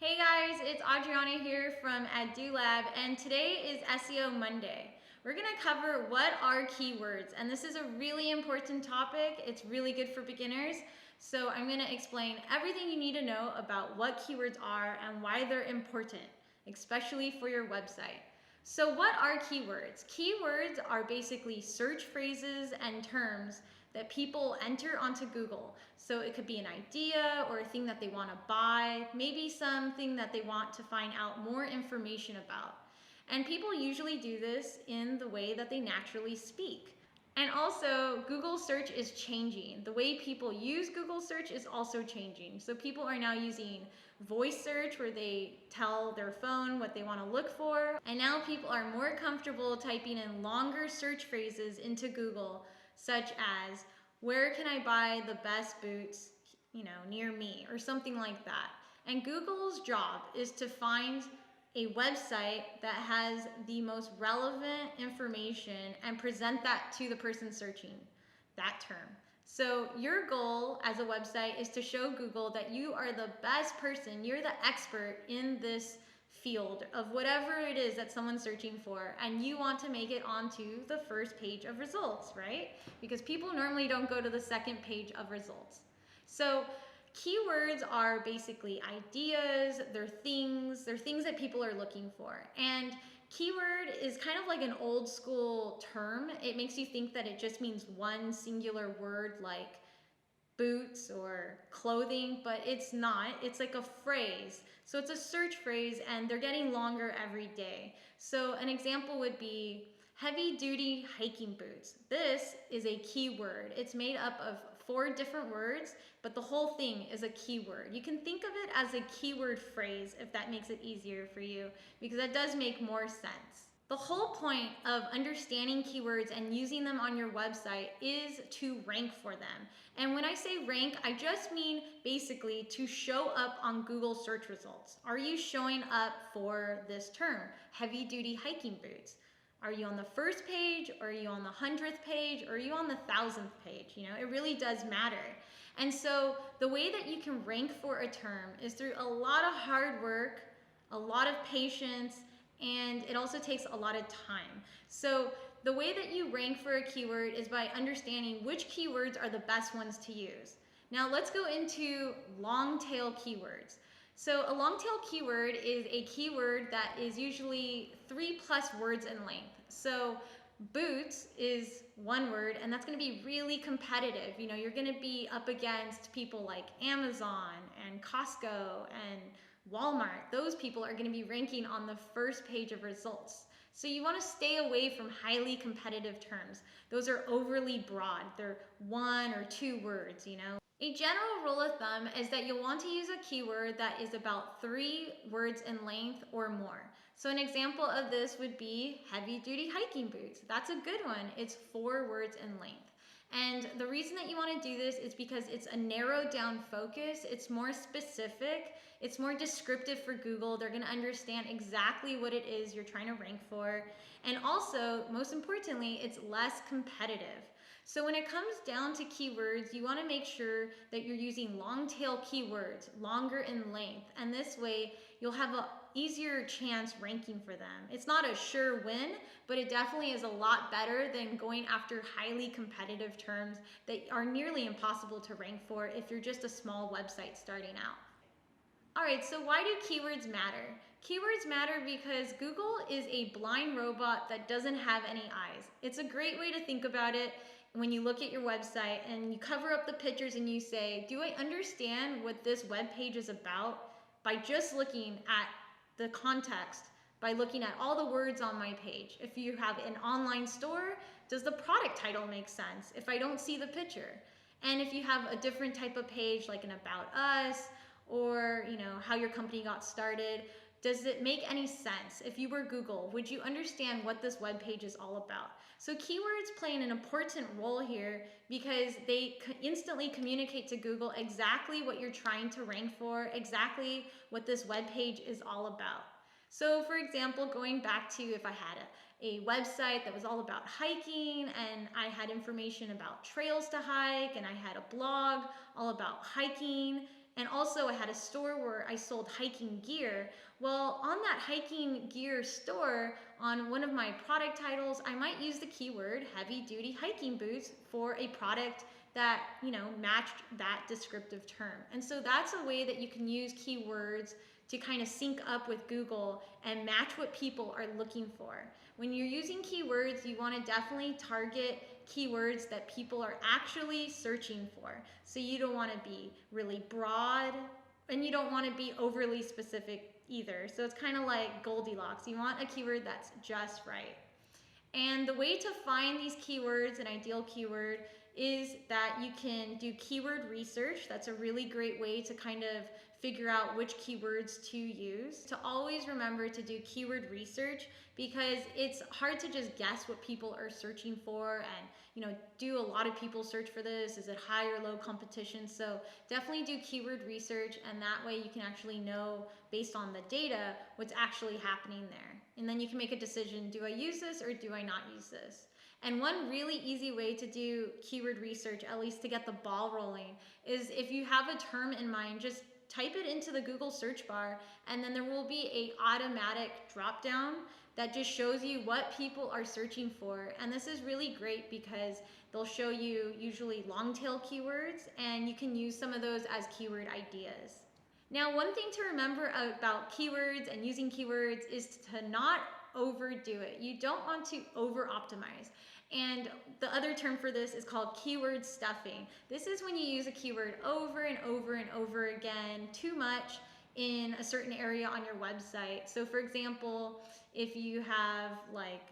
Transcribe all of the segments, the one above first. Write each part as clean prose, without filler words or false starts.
Hey guys, it's Adriana here from AdDoLab, and today is SEO Monday. We're going to cover what are keywords, and this is a really important topic. It's really good for beginners. So I'm going to explain everything you need to know about what keywords are and why they're important, especially for your website. So what are keywords? Keywords are basically search phrases and terms that people enter onto Google. So it could be an idea or a thing that they want to buy, maybe something that they want to find out more information about. And people usually do this in the way that they naturally speak. And also, Google search is changing. The way people use Google search is also changing. So people are now using voice search where they tell their phone what they want to look for. And now people are more comfortable typing in longer search phrases into Google, such as, where can I buy the best boots, near me, or something like that. And Google's job is to find a website that has the most relevant information and present that to the person searching that term. So your goal as a website is to show Google that you are the best person, you're the expert in this field of whatever it is that someone's searching for, and you want to make it onto the first page of results, right? Because people normally don't go to the second page of results. So keywords are basically ideas, they're things that people are looking for. And keyword is kind of like an old school term. It makes you think that it just means one singular word like boots or clothing, but it's not. It's like a phrase. So it's a search phrase and they're getting longer every day. So an example would be heavy duty hiking boots. This is a keyword. It's made up of 4 different words, but the whole thing is a keyword. You can think of it as a keyword phrase if that makes it easier for you, because that does make more sense. The whole point of understanding keywords and using them on your website is to rank for them. And when I say rank, I just mean basically to show up on Google search results. Are you showing up for this term, heavy duty hiking boots? Are you on the first page, or are you on the 100th page, or are you on the 1000th page? It really does matter. And so the way that you can rank for a term is through a lot of hard work, a lot of patience, and it also takes a lot of time. So the way that you rank for a keyword is by understanding which keywords are the best ones to use. Now let's go into long-tail keywords. So a long-tail keyword is a keyword that is usually 3+ words in length. So boots is 1 word, and that's going to be really competitive. You're going to be up against people like Amazon and Costco and Walmart. Those people are going to be ranking on the first page of results. So you want to stay away from highly competitive terms. Those are overly broad. They're 1 or 2 words. A general rule of thumb is that you'll want to use a keyword that is about 3 words in length or more. So an example of this would be heavy duty hiking boots. That's a good one. It's 4 words in length. And the reason that you want to do this is because it's a narrowed down focus. It's more specific. It's more descriptive for Google. They're going to understand exactly what it is you're trying to rank for. And also, most importantly, it's less competitive. So when it comes down to keywords, you want to make sure that you're using long tail keywords, longer in length. And this way, you'll have an easier chance ranking for them. It's not a sure win, but it definitely is a lot better than going after highly competitive terms that are nearly impossible to rank for if you're just a small website starting out. All right, so why do keywords matter? Keywords matter because Google is a blind robot that doesn't have any eyes. It's a great way to think about it when you look at your website and you cover up the pictures and you say, do I understand what this web page is about by just looking at the context, by looking at all the words on my page? If you have an online store, does the product title make sense if I don't see the picture? And if you have a different type of page like an About Us, or how your company got started, does it make any sense? If you were Google, would you understand what this web page is all about? So keywords play an important role here because they instantly communicate to Google exactly what you're trying to rank for, exactly what this web page is all about. So for example, going back to if I had a website that was all about hiking and I had information about trails to hike and I had a blog all about hiking And also I had a store where I sold hiking gear. Well, on that hiking gear store, on one of my product titles, I might use the keyword heavy duty hiking boots for a product that, matched that descriptive term. And so that's a way that you can use keywords to kind of sync up with Google and match what people are looking for. When you're using keywords, you want to definitely target keywords that people are actually searching for. So you don't want to be really broad and you don't want to be overly specific either. So it's kind of like Goldilocks. You want a keyword that's just right. And the way to find these keywords, an ideal keyword, is that you can do keyword research. That's a really great way to kind of figure out which keywords to use. To always remember to do keyword research, because it's hard to just guess what people are searching for, and do a lot of people search for this? Is it high or low competition? So definitely do keyword research, and that way you can actually know based on the data what's actually happening there. And then you can make a decision, do I use this or do I not use this? And one really easy way to do keyword research, at least to get the ball rolling, is if you have a term in mind, just type it into the Google search bar, and then there will be an automatic drop down that just shows you what people are searching for. And this is really great because they'll show you usually long tail keywords, and you can use some of those as keyword ideas. Now, one thing to remember about keywords and using keywords is to not overdo it. You don't want to over optimize. And the other term for this is called keyword stuffing. This is when you use a keyword over and over and over again too much in a certain area on your website. So for example, if you have like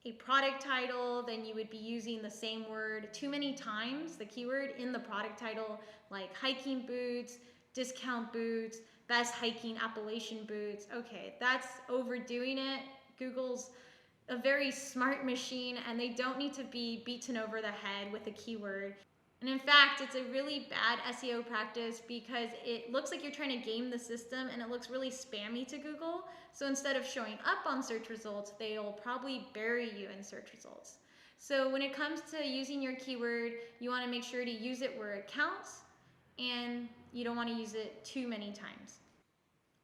a product title, then you would be using the same word too many times, the keyword in the product title, like hiking boots, discount boots, best hiking Appalachian boots. Okay, that's overdoing it. Google's a very smart machine, and they don't need to be beaten over the head with a keyword. And in fact, it's a really bad SEO practice because it looks like you're trying to game the system, and it looks really spammy to Google. So instead of showing up on search results, they'll probably bury you in search results. So when it comes to using your keyword, you want to make sure to use it where it counts, and you don't want to use it too many times.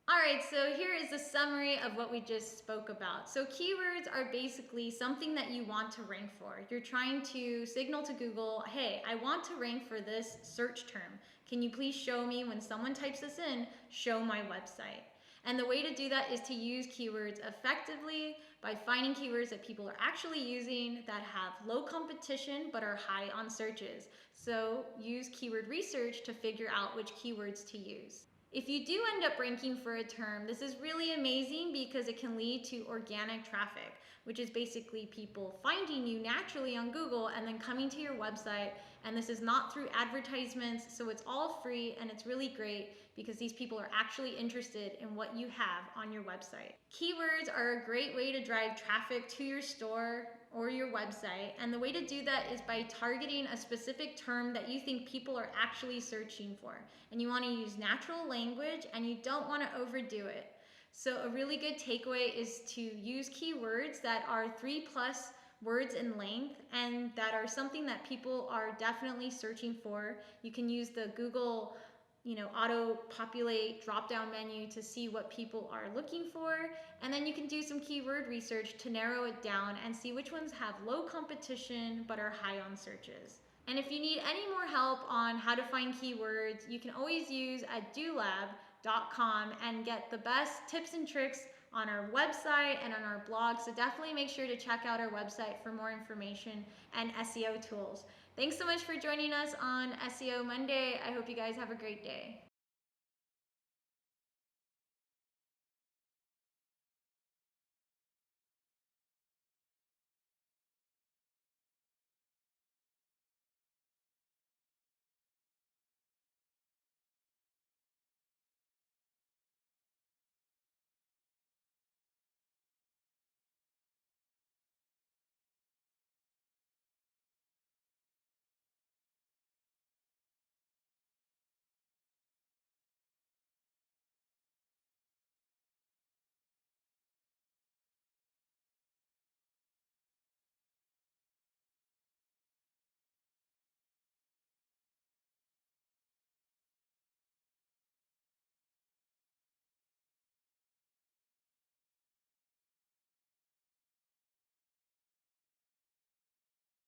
All right, so here is a summary of what we just spoke about. So keywords are basically something that you want to rank for. You're trying to signal to Google, hey, I want to rank for this search term. Can you please show me when someone types this in, show my website? And the way to do that is to use keywords effectively by finding keywords that people are actually using that have low competition but are high on searches. So use keyword research to figure out which keywords to use. If you do end up ranking for a term, this is really amazing because it can lead to organic traffic, which is basically people finding you naturally on Google and then coming to your website. And this is not through advertisements, so it's all free, and it's really great because these people are actually interested in what you have on your website. Keywords are a great way to drive traffic to your store or your website, and the way to do that is by targeting a specific term that you think people are actually searching for. And you want to use natural language, and you don't want to overdo it. So a really good takeaway is to use keywords that are 3+ words in length and that are something that people are definitely searching for. You can use the Google auto populate drop down menu to see what people are looking for, and then you can do some keyword research to narrow it down and see which ones have low competition but are high on searches. And if you need any more help on how to find keywords, you can always use adulab.com and get the best tips and tricks on our website and on our blog. So definitely make sure to check out our website for more information and SEO tools. Thanks so much for joining us on SEO Monday. I hope you guys have a great day.